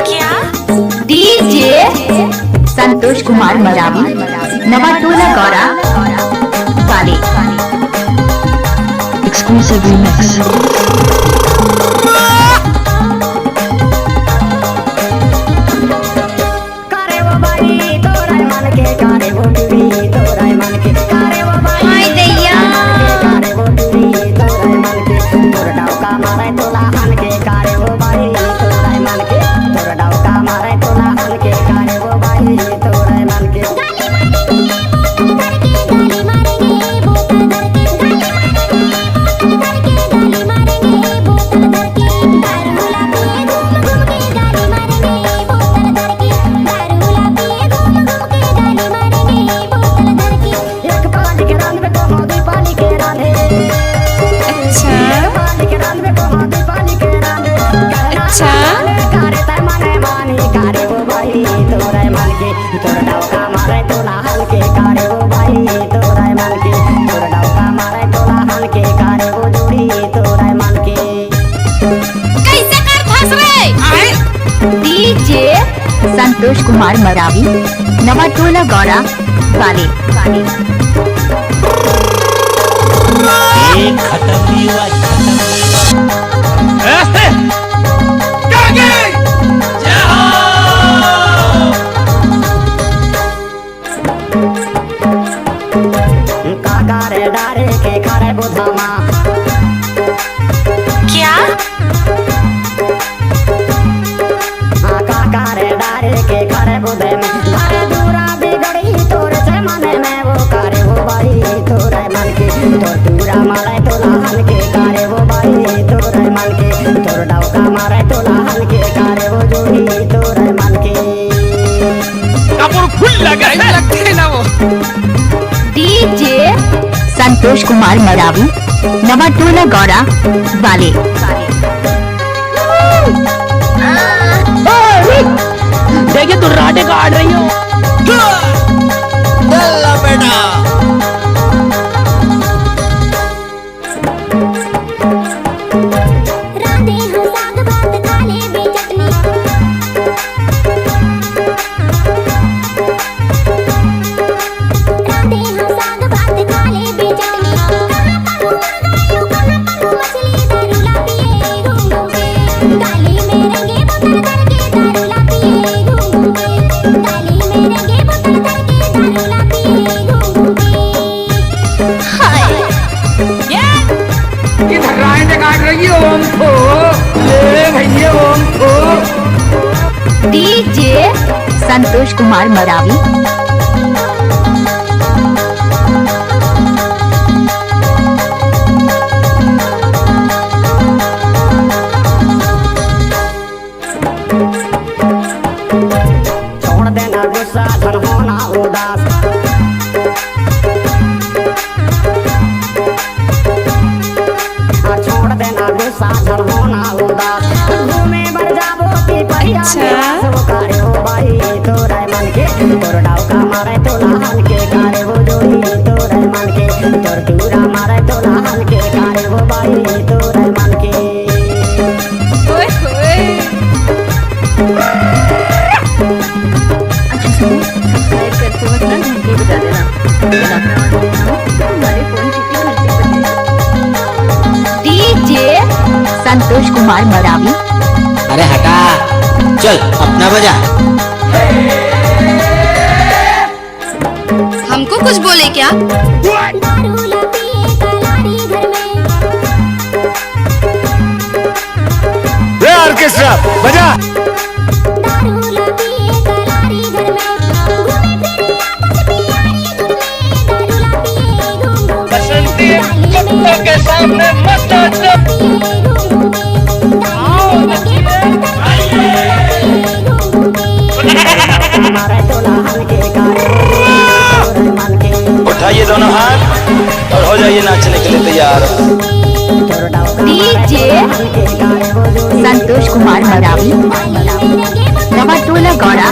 क्या? डीजे संतोष कुमार मरावी, नवाटोला गौरा वाले। Exclusive remix. हाय दैया डीजे संतोष कुमार मरावी, नवाटोला गौरा वाले। क्या? डीजे संतोष कुमार मरावी, नवाटोला गौरा वाले। देखिए तू राडे काट रही हो। बेटा डीजे संतोष कुमार मरावी, छोड़ देना गुस्सा धन होना उदास, छोड़ देना गुस्सा धन होना उदास, घूमे बढ़ जाबो की पहिया कारे हो भाई तोरा मन के, तोर डाव का मारे तोला हन के कारे हो जोई तोरा मन के, तोर टूरा मारे तोला हन के कारे हो भाई तोरा मन के। ओए होए। सब्सक्राइब करते वक्त ना घंटी बजा देना, हमारे फोन की घंटी बजेगी। डीजे संतोष कुमार मरावी, अरे हटा चल अपना बजा। हमको कुछ बोले क्या? ऑर्केस्ट्रा बजा। बसंती कुत्तों के सामने मत नाचो। उठाइए दोनों हाथ और हो जाइए नाचने के लिए तैयार। डीजे संतोष कुमार मरावी, नवाटोला गौरा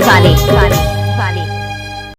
वाले।